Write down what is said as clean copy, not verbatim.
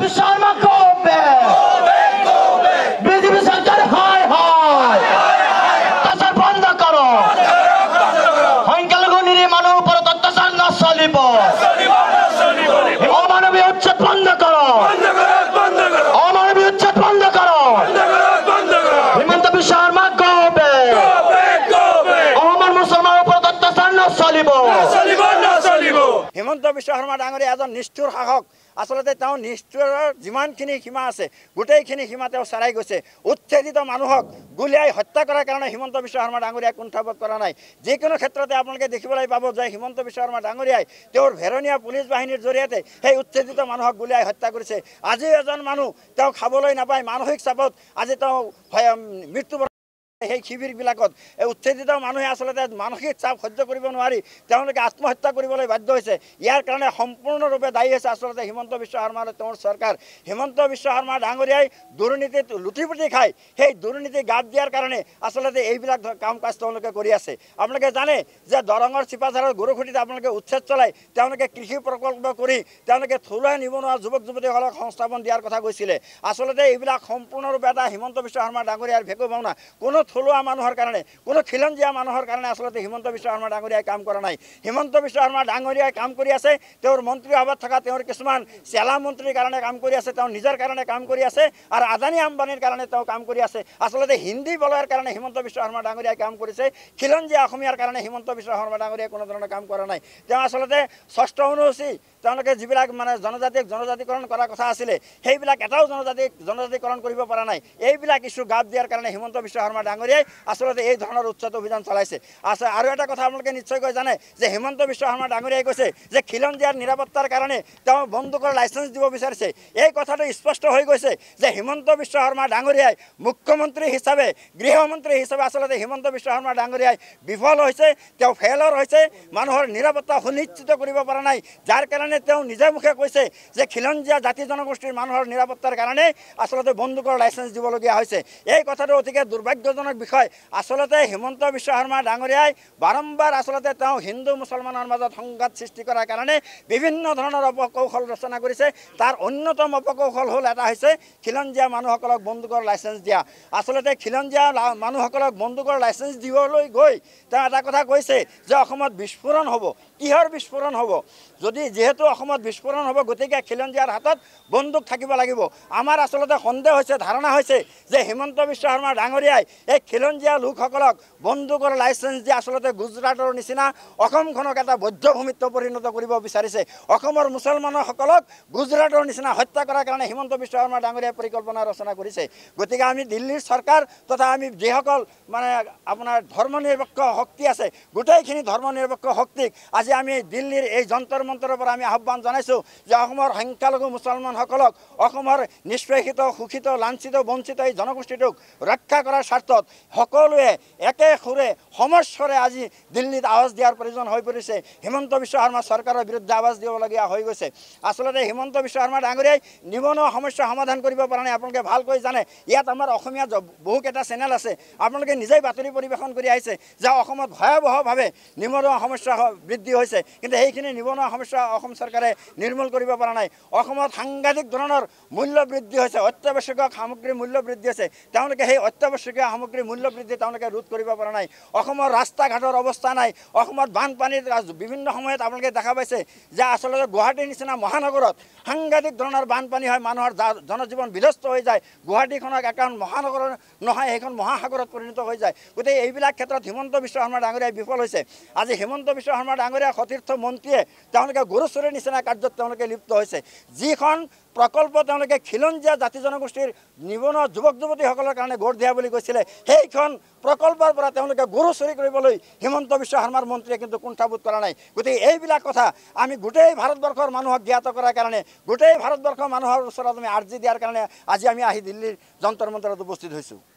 Biswa Sarma BJP সরকার হায় হায় অত্যাচার বন্ধ করো সংখ্যালঘু নিরীহ মানুষ উপর অত্যাচার না চলিব অমানবীয় উচ্ছেদ বন্ধ করো অমানবীয় উচ্ছেদ বন্ধ করো হিমন্ত বিশ্ব শর্মা অমর মুসলমান উপর অত্যাচার না চলিব হিমন্ত বিশ্ব শৰ্মা ডাঙৰীয়া এজন নিষ্ঠুৰ শাসক আসলতে তেওঁ নিষ্ঠুৰৰ যিমানখিনি সীমা আছে গোটেইখিনি সীমা তেওঁ চাৰাই গৈছে উচ্ছেদিত মানুহক গুলিয়াই হত্যা কৰাৰ কাৰণে হিমন্ত বিশ্ব শৰ্মা ডাঙৰীয়াই কুণ্ঠাবোধ কৰা নাই যিকোনো ক্ষেত্ৰতে আপোনালোকে দেখিবলৈ পাব যে হিমন্ত বিশ্ব শৰ্মা ডাঙৰীয়াই তেওঁৰ ভেৰণীয়া পুলিচ বাহিনীৰ জৰিয়তে সেই উচ্ছেদিত মানুহক গুলিয়াই হত্যা কৰিছে আজি এজন মানুহ তেওঁ খাবলৈ নাপায় মানসিক চাপত আজি তেওঁ মৃত্যু সেই শিবিৰবিলাকত উচ্ছেদিত মানুহে আসলতে মানসিক চাপ সহ্য কৰিব নোৱাৰি তেওঁলোকে আত্মহত্যা কৰিবলৈ বাধ্য হৈছে ইয়াৰ কাৰণে সম্পূৰ্ণৰূপে দায়ী হৈছে আসলতে হিমন্ত বিশ্ব শৰ্মা আৰু তেওঁৰ চৰকাৰ হিমন্ত বিশ্ব শৰ্মা ডাঙৰীয়াই দুৰ্নীতিত লুটিপুটি খাই সেই দুৰ্নীতি গাপ দিয়াৰ কাৰণে আসলতে এইবিলাক কাম কাজ তেওঁলোকে কৰি আছে আপোনালোকে জানে যে দৰঙৰ চিপাঝাৰৰ গৰুখুটিত আপোনালোকে উচ্ছেদ চলাই তেওঁলোকে কৃষি প্ৰকল্প কৰি তেওঁলোকে থলুৱা নিবনুৱা যুৱক যুৱতীসকলক সংস্থাপন দিয়াৰ কথা কৈছিলে আসলতে এইবিলাক সম্পূৰ্ণৰূপে এটা হিমন্ত বিশ্ব শৰ্মা ডাঙৰীয়াৰ ভেকু ভাওনা কোনো থলুৱা মানুহৰ কাৰণে কোনো খিলঞ্জীয়া মানুহৰ কাৰণে আসলতে হিমন্ত বিশ্ব শৰ্মা ডাঙৰীয়াই কাম কৰা নাই হিমন্ত বিশ্ব শৰ্মা ডাঙৰীয়াই কাম কৰি আছে তেওঁৰ মন্ত্ৰী সভাত থকা তেওঁৰ কিছুমান চেলা মন্ত্ৰীৰ কাৰণে কাম কৰি আছে তেওঁ নিজৰ কাৰণে কাম কৰি আছে আৰু আদানী আম্বানীৰ কাৰণে তেওঁ কাম কৰি আছে আসলতে হিন্দী বলয়ৰ কাৰণে হিমন্ত বিশ্ব শৰ্মা ডাঙৰীয়াই কাম কৰিছে খিলঞ্জীয়া অসমীয়াৰ কাৰণে হিমন্ত বিশ্ব শৰ্মা ডাঙৰীয়াই কোনো ধৰণৰ কাম কৰা নাই তেওঁ আসলতে ষষ্ঠ অনুসূচী তেওঁলোকে যিবিলাক মানে জনজাতিকৰণ কৰাৰ কথা আছিলে সেইবিলাক এটাও জনজাতিকৰণ কৰিব পৰা নাই এইবিলাক ইছ্যু গাপ দিয়াৰ কাৰণে হিমন্ত বিশ্ব শৰ্মা ডাঙৰীয়াই আসলতে এই ধৰণৰ উচ্ছেদ অভিযান চলাইছে আৰু এটা কথা আপোনালোকে নিশ্চয়কৈ জানে যে হিমন্ত বিশ্ব শৰ্মা ডাঙৰীয়াই কৈছে যে খিলঞ্জীয়াৰ নিৰাপত্তাৰ কাৰণে তেওঁ বন্দুকৰ লাইচেঞ্চ দিব বিচাৰিছে এই কথাটো স্পষ্ট হৈ গৈছে যে হিমন্ত বিশ্ব শৰ্মা ডাঙৰীয়াই মুখ্যমন্ত্ৰী হিচাপে গৃহমন্ত্ৰী হিচাপে আসলতে হিমন্ত বিশ্ব শৰ্মা ডাঙৰীয়াই বিফল হৈছে তেওঁ ফেইলৰ হৈছে মানুহৰ নিৰাপত্তা সুনিশ্চিত কৰিব পৰা নাই যাৰ কাৰণে তেওঁ নিজে মুখে কৈছে যে খিলঞ্জীয়া জাতি জনগোষ্ঠীৰ মানুহৰ নিৰাপত্তাৰ কাৰণে আসলতে বন্দুকৰ লাইচেঞ্চ দিবলগীয়া হৈছে এই কথাটো অতিকে দুৰ্ভাগ্যজনক বিষয় আসলতে হিমন্ত বিশ্ব শৰ্মা ডাঙৰীয়াই বাৰম্বাৰ আসলতে তেওঁ হিন্দু মুছলমানৰ মাজত সংঘাত সৃষ্টি কৰাৰ কাৰণে বিভিন্ন ধৰণৰ অপকৌশল ৰচনা কৰিছে তাৰ অন্যতম অপকৌশল হ'ল এটা হৈছে খিলঞ্জীয়া মানুহসকলক বন্দুকৰ লাইচেঞ্চ দিয়া আসলতে খিলঞ্জীয়া মানুহসকলক বন্দুকৰ লাইচেঞ্চ দিবলৈ গৈ তেওঁ এটা কথা কৈছে যে অসমত বিস্ফোৰণ হ'ব কিহৰ বিস্ফোৰণ হ'ব যদি যেহেতু অসমত বিস্ফোৰণ হ'ব গতিকে খিলঞ্জীয়াৰ হাতত বন্দুক থাকিব লাগিব আমাৰ আসলতে সন্দেহ হৈছে ধাৰণা হৈছে যে হিমন্ত বিশ্ব শৰ্মা ডাঙৰীয়াই এই খিলঞ্জীয়া লোকসকলক বন্দুকৰ লাইচেঞ্চ দি আসলতে গুজৰাটৰ নিচিনা অসমখনক এটা বৌদ্ধভূমিত্ব পৰিণত কৰিব বিচাৰিছে অসমৰ মুছলমানসকলক গুজৰাটৰ নিচিনা হত্যা কৰাৰ কাৰণে হিমন্ত বিশ্ব শৰ্মা ডাঙৰীয়াই পৰিকল্পনা ৰচনা কৰিছে গতিকে আমি দিল্লীৰ চৰকাৰ তথা আমি যিসকল মানে আপোনাৰ ধৰ্মনিৰপেক্ষ শক্তি আছে গোটেইখিনি ধৰ্মনিৰপেক্ষ শক্তিক আজি আমি দিল্লীৰ এই যন্তৰ মন্তৰৰ পৰা আমি আহ্বান জনাইছোঁ যে অসমৰ সংখ্যালঘু মুছলমানসকলক অসমৰ নিষ্পেষিত শোষিত লাঞ্ছিত বঞ্চিত এই জনগোষ্ঠীটোক ৰক্ষা কৰাৰ স্বাৰ্থত সকলোৱে একে সুৰে সমস্বৰে আজি দিল্লীত আৱাজ দিয়াৰ প্ৰয়োজন হৈ পৰিছে হিমন্ত বিশ্ব শৰ্মা চৰকাৰৰ বিৰুদ্ধে আৱাজ দিবলগীয়া হৈ গৈছে আসলতে হিমন্ত বিশ্ব শৰ্মা ডাঙৰীয়াই নিবনুৱা সমস্যা সমাধান কৰিব পৰা নাই আপোনালোকে ভালকৈ জানে ইয়াত আমাৰ অসমীয়া বহুকেইটা চেনেল আছে আপোনালোকে নিজেই বাতৰি পৰিৱেশন কৰি আহিছে যে অসমত ভয়াৱহভাৱে নিবনুৱা সমস্যা বৃদ্ধি হৈছে কিন্তু সেইখিনি নিবনুৱা সমস্যা অসম চৰকাৰে নিৰ্মূল কৰিব পৰা নাই অসমত সাংঘাতিক ধৰণৰ মূল্য বৃদ্ধি হৈছে অত্যাৱশ্যকীয় সামগ্ৰীৰ মূল্য বৃদ্ধি হৈছে তেওঁলোকে সেই অত্যাৱশ্যকীয় সামগ্ৰীৰ মূল্য বৃদ্ধি তেওঁলোকে ৰোধ কৰিব পৰা নাই অসমৰ ৰাস্তা ঘাটৰ অৱস্থা নাই অসমত বানপানীত বিভিন্ন সময়ত আপোনালোকে দেখা পাইছে যে আসলতে গুৱাহাটীৰ নিচিনা মহানগৰত সাংঘাতিক ধৰণৰ বানপানী হয় মানুহৰ জনজীৱন বিধ্বস্ত হৈ যায় গুৱাহাটীখনক এখন মহানগৰ নহয় সেইখন মহাসাগৰত পৰিণত হৈ যায় গতিকে এইবিলাক ক্ষেত্ৰত হিমন্ত বিশ্ব শৰ্মা ডাঙৰীয়াই বিফল হৈছে আজি হিমন্ত বিশ্ব শৰ্মা ডাঙৰীয়া সতীৰ্থ মন্ত্ৰীয়ে তেওঁলোকে গৰু চুৰিৰ নিচিনা কাৰ্যত তেওঁলোকে লিপ্ত হৈছে যিখন প্ৰকল্প তেওঁলোকে খিলঞ্জীয়া জাতি জনগোষ্ঠীৰ নিবনুৱা যুৱক যুৱতীসকলৰ কাৰণে গঢ় দিয়া বুলি কৈছিলে সেইখন প্ৰকল্পৰ পৰা তেওঁলোকে গৰু চুৰি কৰিবলৈ হিমন্ত বিশ্ব শৰ্মাৰ মন্ত্ৰীয়ে কিন্তু কুণ্ঠাবোধ কৰা নাই গতিকে এইবিলাক কথা আমি গোটেই ভাৰতবৰ্ষৰ মানুহক জ্ঞাত কৰাৰ কাৰণে গোটেই ভাৰতবৰ্ষৰ মানুহৰ ওচৰত আমি আৰ্জি দিয়াৰ কাৰণে আজি আমি আহি দিল্লীৰ যন্তৰ মন্তৰত উপস্থিত হৈছোঁ।